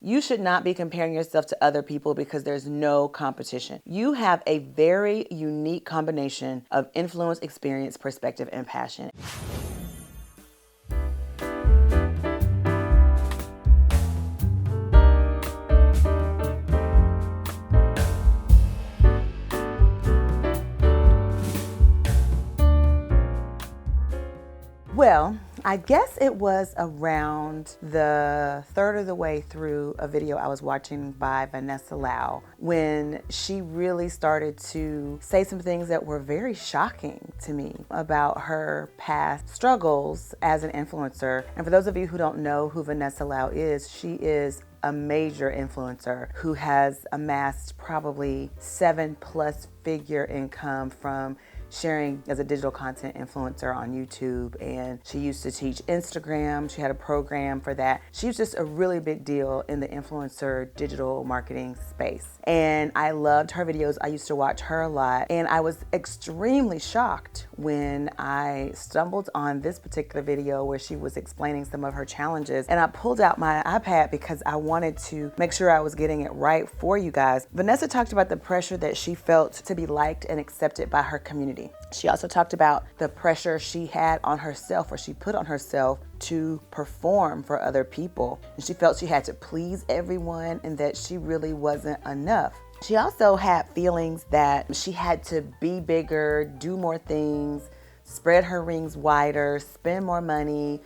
You should not be comparing yourself to other people because there's no competition. You have a very unique combination of influence, experience, perspective, and passion. Well, I guess it was around the third of the way through a video I was watching by Vanessa Lau when she really started to say some things that were very shocking to me about her past struggles as an influencer. And for those of you who don't know who Vanessa Lau is, she is a major influencer who has amassed probably 7+ figure income from sharing as a digital content influencer on YouTube, and she used to teach Instagram. She had a program for that. She was just a really big deal in the influencer digital marketing space. And I loved her videos. I used to watch her a lot, and I was extremely shocked when I stumbled on this particular video where she was explaining some of her challenges. And I pulled out my iPad because I wanted to make sure I was getting it right for you guys. Vanessa talked about the pressure that she felt to be liked and accepted by her community. She also talked about the pressure she had on herself, or she put on herself, to perform for other people. And she felt she had to please everyone and that she really wasn't enough. She also had feelings that she had to be bigger, do more things, spread her wings wider, spend more money,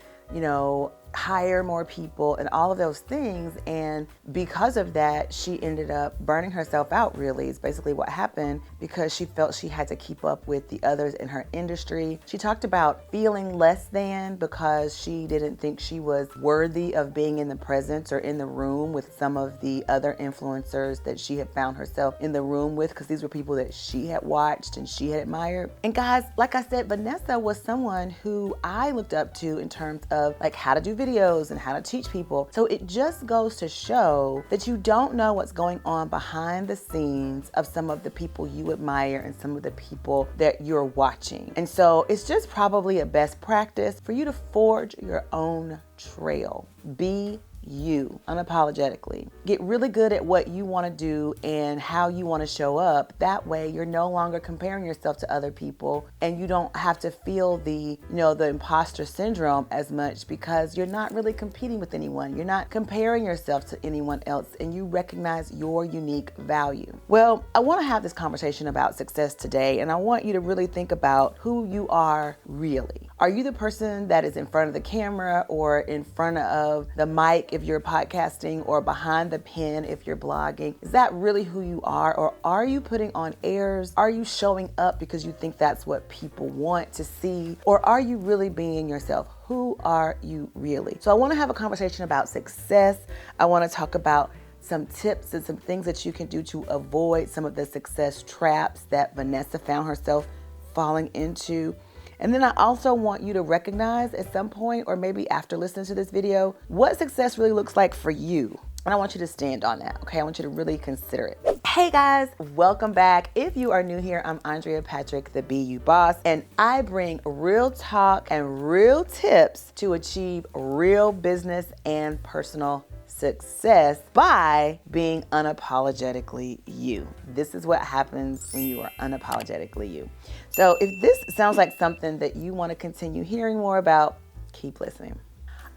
hire more people and all of those things. And because of that, she ended up burning herself out, really, is basically what happened, because she felt she had to keep up with the others in her industry. She talked about feeling less than because she didn't think she was worthy of being in the presence or in the room with some of the other influencers that she had found herself in the room with, because these were people that she had watched and she had admired. And guys, like I said, Vanessa was someone who I looked up to in terms of like how to do videos and how to teach people. So it just goes to show that you don't know what's going on behind the scenes of some of the people you admire and some of the people that you're watching. And so it's just probably a best practice for you to forge your own trail. Be you unapologetically. Get really good at what you want to do and how you want to show up. That way you're no longer comparing yourself to other people, and you don't have to feel the imposter syndrome as much, because you're not really competing with anyone. You're not comparing yourself to anyone else, and you recognize your unique value. Well, I want to have this conversation about success today, and I want you to really think about who you are really. Are you the person that is in front of the camera or in front of the mic if you're podcasting, or behind the pen if you're blogging? Is that really who you are? Or are you putting on airs? Are you showing up because you think that's what people want to see? Or are you really being yourself? Who are you really? So I want to have a conversation about success. I want to talk about some tips and some things that you can do to avoid some of the success traps that Vanessa found herself falling into. And then I also want you to recognize at some point, or maybe after listening to this video, what success really looks like for you. And I want you to stand on that, okay? I want you to really consider it. Hey guys, welcome back. If you are new here, I'm Andrea Patrick, the BU Boss, and I bring real talk and real tips to achieve real business and personal success by being unapologetically you. This is what happens when you are unapologetically you. So if this sounds like something that you want to continue hearing more about, keep listening.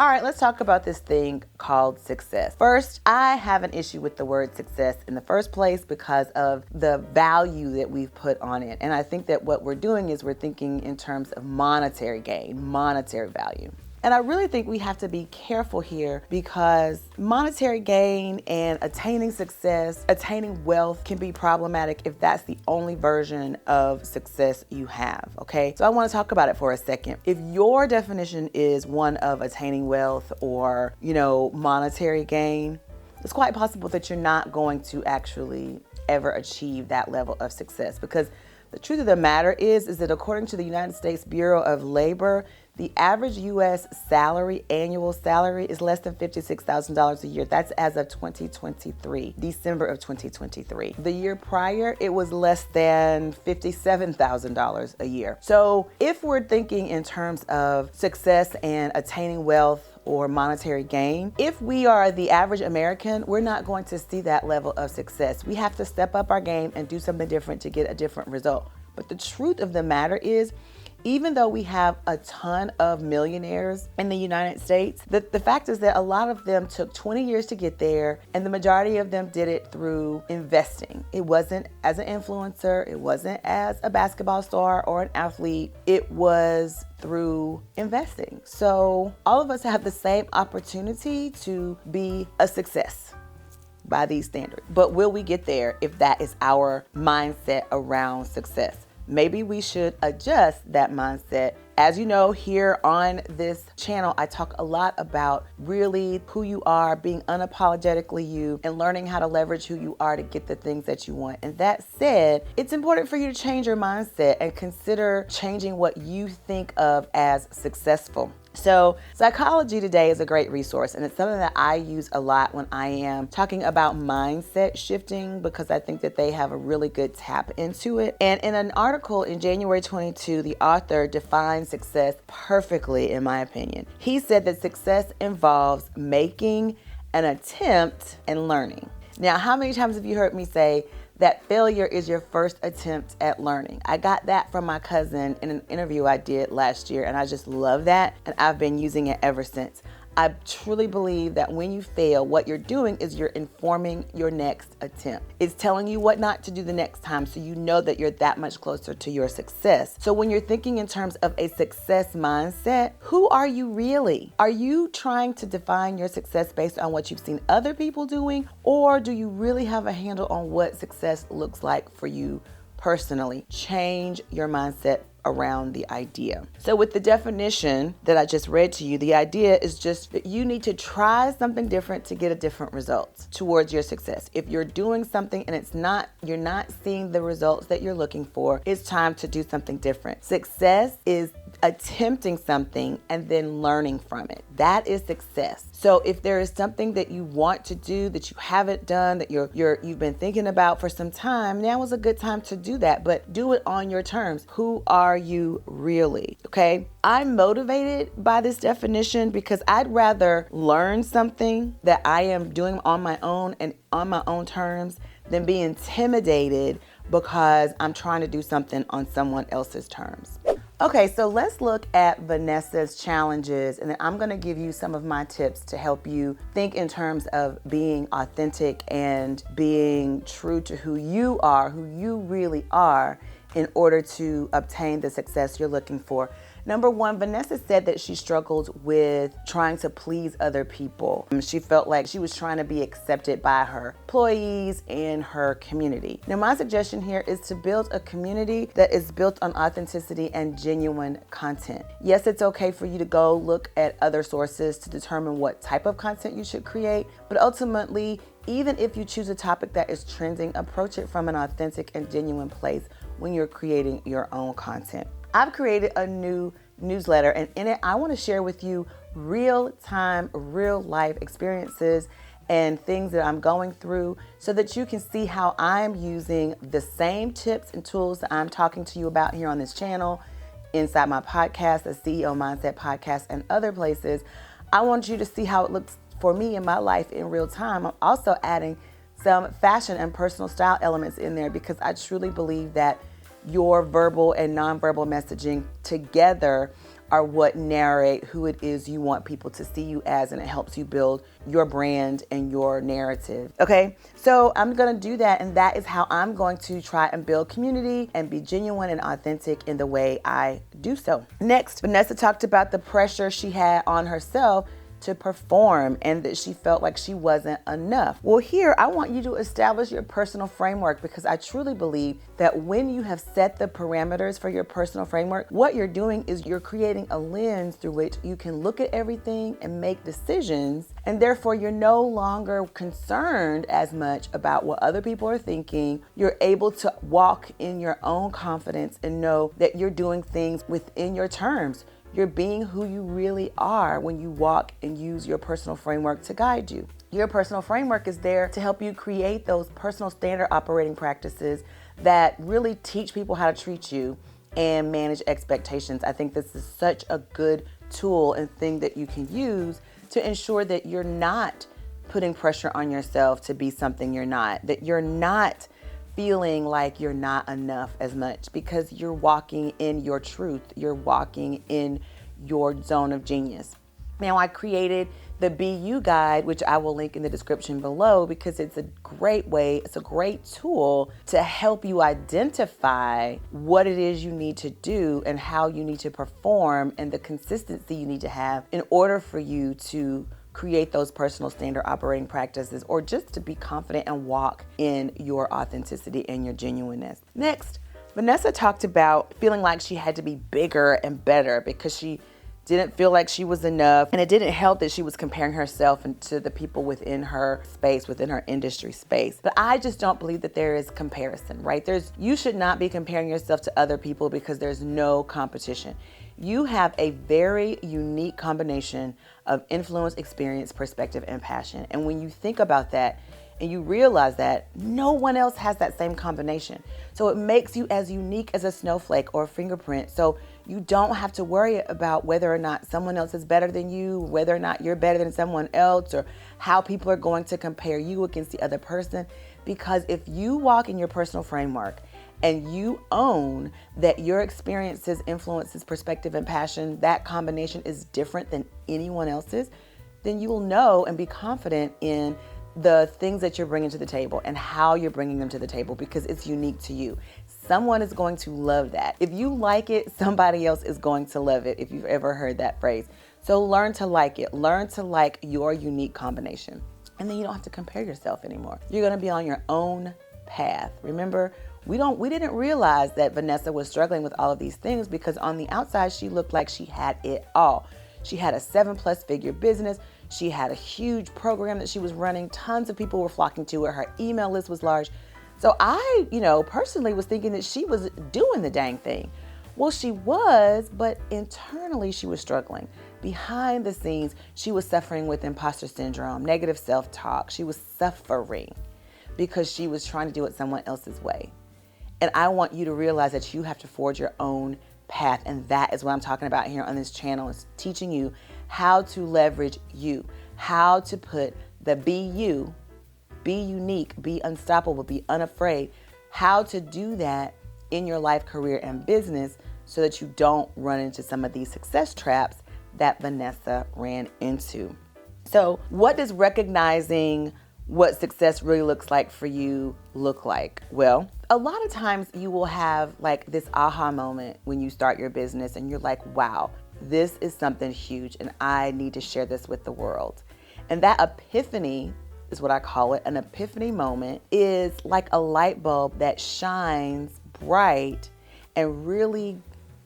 All right, let's talk about this thing called success. First, I have an issue with the word success in the first place because of the value that we've put on it. And I think that what we're doing is we're thinking in terms of monetary gain, monetary value. And I really think we have to be careful here, because monetary gain and attaining success, attaining wealth can be problematic if that's the only version of success you have, okay? So I want to talk about it for a second. If your definition is one of attaining wealth or, monetary gain, it's quite possible that you're not going to actually ever achieve that level of success, because the truth of the matter is that according to the United States Bureau of Labor, The average U.S. annual salary is less than $56,000 a year. That's as of 2023, December of 2023. The year prior, it was less than $57,000 a year. So if we're thinking in terms of success and attaining wealth or monetary gain, if we are the average American, we're not going to see that level of success. We have to step up our game and do something different to get a different result. But the truth of the matter is, even though we have a ton of millionaires in the United States, the fact is that a lot of them took 20 years to get there, and the majority of them did it through investing. It wasn't as an influencer, it wasn't as a basketball star or an athlete, it was through investing. So all of us have the same opportunity to be a success by these standards. But will we get there if that is our mindset around success? Maybe we should adjust that mindset. As you know, here on this channel, I talk a lot about really who you are, being unapologetically you, and learning how to leverage who you are to get the things that you want. And that said, it's important for you to change your mindset and consider changing what you think of as successful. So Psychology Today is a great resource, and it's something that I use a lot when I am talking about mindset shifting, because I think that they have a really good tap into it. And in an article in January 22, the author defines success perfectly, in my opinion. He said that success involves making an attempt and learning. Now, how many times have you heard me say that failure is your first attempt at learning? I got that from my cousin in an interview I did last year, and I just love that, and I've been using it ever since. I truly believe that when you fail, what you're doing is you're informing your next attempt. It's telling you what not to do the next time, so you know that you're that much closer to your success. So when you're thinking in terms of a success mindset, who are you really? Are you trying to define your success based on what you've seen other people doing, or do you really have a handle on what success looks like for you personally? Change your mindset around the idea. So with the definition that I just read to you, the idea is just that you need to try something different to get a different result towards your success. If you're doing something and you're not seeing the results that you're looking for, it's time to do something different. Success is attempting something and then learning from it. That is success. So if there is something that you want to do that you haven't done, that you've been thinking about for some time, now is a good time to do that, but do it on your terms. Who are you really? Okay? I'm motivated by this definition because I'd rather learn something that I am doing on my own and on my own terms than be intimidated because I'm trying to do something on someone else's terms. Okay, so let's look at Vanessa's challenges, and then I'm going to give you some of my tips to help you think in terms of being authentic and being true to who you are, who you really are, in order to obtain the success you're looking for. Number one, Vanessa said that she struggled with trying to please other people. She felt like she was trying to be accepted by her employees and her community. Now, my suggestion here is to build a community that is built on authenticity and genuine content. Yes, it's okay for you to go look at other sources to determine what type of content you should create, but ultimately, even if you choose a topic that is trending, approach it from an authentic and genuine place when you're creating your own content. I've created a new newsletter, and in it, I want to share with you real-time, real-life experiences and things that I'm going through so that you can see how I'm using the same tips and tools that I'm talking to you about here on this channel, inside my podcast, the CEO Mindset Podcast, and other places. I want you to see how it looks for me in my life in real time. I'm also adding some fashion and personal style elements in there because I truly believe that your verbal and nonverbal messaging together are what narrate who it is you want people to see you as, and it helps you build your brand and your narrative. Okay, so I'm gonna do that, and that is how I'm going to try and build community and be genuine and authentic in the way I do so. Next, Vanessa talked about the pressure she had on herself to perform and that she felt like she wasn't enough. Well, here I want you to establish your personal framework, because I truly believe that when you have set the parameters for your personal framework, what you're doing is you're creating a lens through which you can look at everything and make decisions, and therefore you're no longer concerned as much about what other people are thinking. You're able to walk in your own confidence and know that you're doing things within your terms. You're being who you really are when you walk and use your personal framework to guide you. Your personal framework is there to help you create those personal standard operating practices that really teach people how to treat you and manage expectations. I think this is such a good tool and thing that you can use to ensure that you're not putting pressure on yourself to be something you're not, that you're not feeling like you're not enough as much, because you're walking in your truth. You're walking in your zone of genius. Now, I created the Be You guide, which I will link in the description below, because it's a great way, it's a great tool to help you identify what it is you need to do and how you need to perform and the consistency you need to have in order for you to create those personal standard operating practices, or just to be confident and walk in your authenticity and your genuineness. Next, Vanessa talked about feeling like she had to be bigger and better because she didn't feel like she was enough. And it didn't help that she was comparing herself to the people within her space, within her industry space. But I just don't believe that there is comparison, right? You should not be comparing yourself to other people because there's no competition. You have a very unique combination of influence, experience, perspective, and passion. And when you think about that and you realize that no one else has that same combination, so it makes you as unique as a snowflake or a fingerprint. So you don't have to worry about whether or not someone else is better than you, whether or not you're better than someone else, or how people are going to compare you against the other person. Because if you walk in your personal framework and you own that your experiences, influences, perspective, and passion, that combination is different than anyone else's, then you will know and be confident in the things that you're bringing to the table and how you're bringing them to the table, because it's unique to you. Someone is going to love that. If you like it, somebody else is going to love it, if you've ever heard that phrase. So learn to like it. Learn to like your unique combination. And then you don't have to compare yourself anymore. You're going to be on your own path. Remember, we didn't realize that Vanessa was struggling with all of these things because on the outside, she looked like she had it all. She had a 7+ figure business. She had a huge program that she was running. Tons of people were flocking to her. Her email list was large. So I, personally was thinking that she was doing the dang thing. Well, she was, but internally she was struggling. Behind the scenes, she was suffering with imposter syndrome, negative self-talk. She was suffering because she was trying to do it someone else's way. And I want you to realize that you have to forge your own path. And that is what I'm talking about here on this channel, is teaching you how to leverage you, how to put the be you, be unique, be unstoppable, be unafraid, how to do that in your life, career, and business so that you don't run into some of these success traps that Vanessa ran into. So what does recognizing what success really looks like for you look like? Well, a lot of times you will have like this aha moment when you start your business and you're like, wow, this is something huge and I need to share this with the world. And that epiphany is what I call it. An epiphany moment is like a light bulb that shines bright and really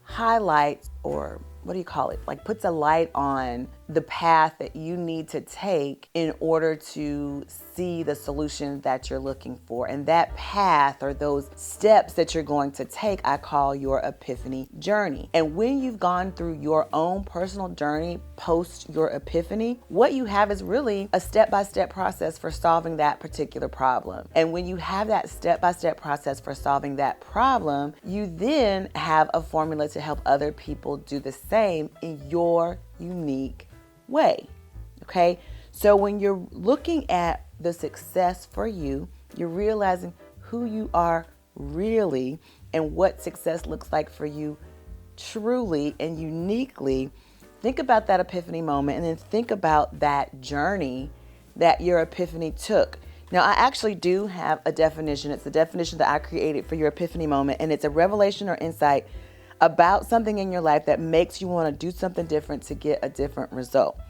highlights, or what do you call it? Like puts a light on the path that you need to take in order to see the solution that you're looking for. And that path, or those steps that you're going to take, I call your epiphany journey. And when you've gone through your own personal journey post your epiphany, what you have is really a step-by-step process for solving that particular problem. And when you have that step-by-step process for solving that problem, you then have a formula to help other people do the same in your unique way. Okay? So when you're looking at the success for you, you're realizing who you are really and what success looks like for you truly and uniquely. Think about that epiphany moment and then think about that journey that your epiphany took. Now, I actually do have a definition. It's the definition that I created for your epiphany moment, and it's a revelation or insight about something in your life that makes you want to do something different to get a different result.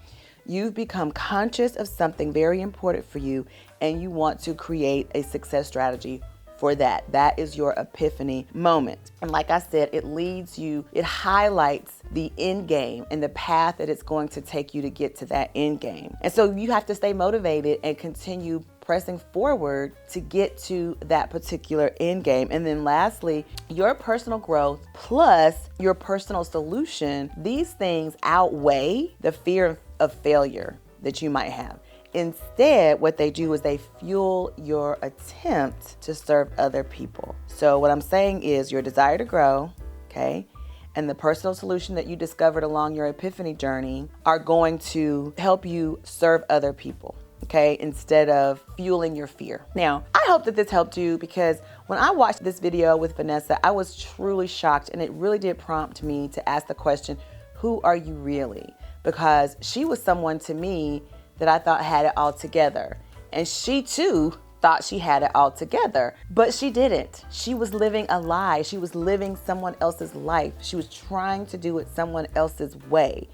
You've become conscious of something very important for you, and you want to create a success strategy for that. That is your epiphany moment. And like I said, it highlights the end game and the path that it's going to take you to get to that end game. And so you have to stay motivated and continue pressing forward to get to that particular end game. And then lastly, your personal growth plus your personal solution, these things outweigh the fear of failure that you might have. Instead, what they do is they fuel your attempt to serve other people. So what I'm saying is your desire to grow, okay, and the personal solution that you discovered along your epiphany journey are going to help you serve other people, okay, instead of fueling your fear. Now, I hope that this helped you, because when I watched this video with Vanessa, I was truly shocked, and it really did prompt me to ask the question, who are you really? Because she was someone to me that I thought had it all together. And she too thought she had it all together, but she didn't. She was living a lie. She was living someone else's life. She was trying to do it someone else's way.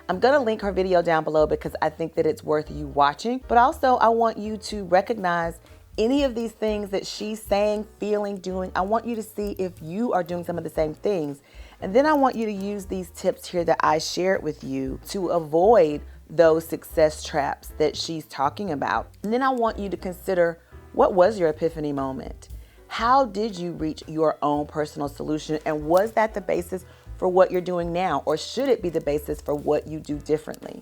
I'm gonna link her video down below because I think that it's worth you watching, but also I want you to recognize any of these things that she's saying, feeling, doing. I want you to see if you are doing some of the same things. And then I want you to use these tips here that I shared with you to avoid those success traps that she's talking about. And then I want you to consider, what was your epiphany moment? How did you reach your own personal solution? And was that the basis for what you're doing now? Or should it be the basis for what you do differently?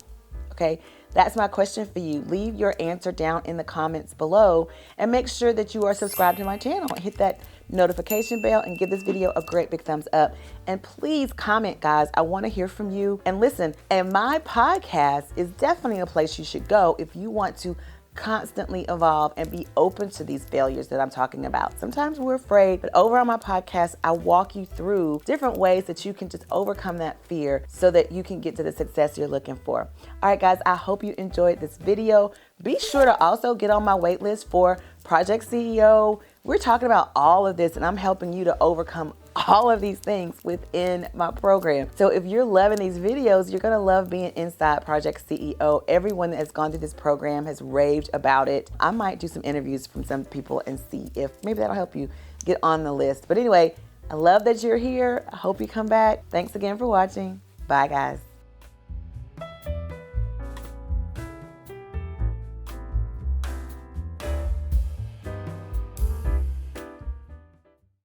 Okay, that's my question for you. Leave your answer down in the comments below, and make sure that you are subscribed to my channel. Hit that notification bell and give this video a great big thumbs up. And please comment, guys. I want to hear from you. And listen, and my podcast is definitely a place you should go if you want to constantly evolve and be open to these failures that I'm talking about. Sometimes we're afraid, but over on my podcast, I walk you through different ways that you can just overcome that fear so that you can get to the success you're looking for. All right, guys, I hope you enjoyed this video. Be sure to also get on my wait list for Project CEO. We're talking about all of this, and I'm helping you to overcome all of these things within my program. So if you're loving these videos, you're gonna love being inside Project CEO. Everyone that has gone through this program has raved about it. I might do some interviews from some people and see if maybe that'll help you get on the list. But anyway, I love that you're here. I hope you come back. Thanks again for watching. Bye, guys.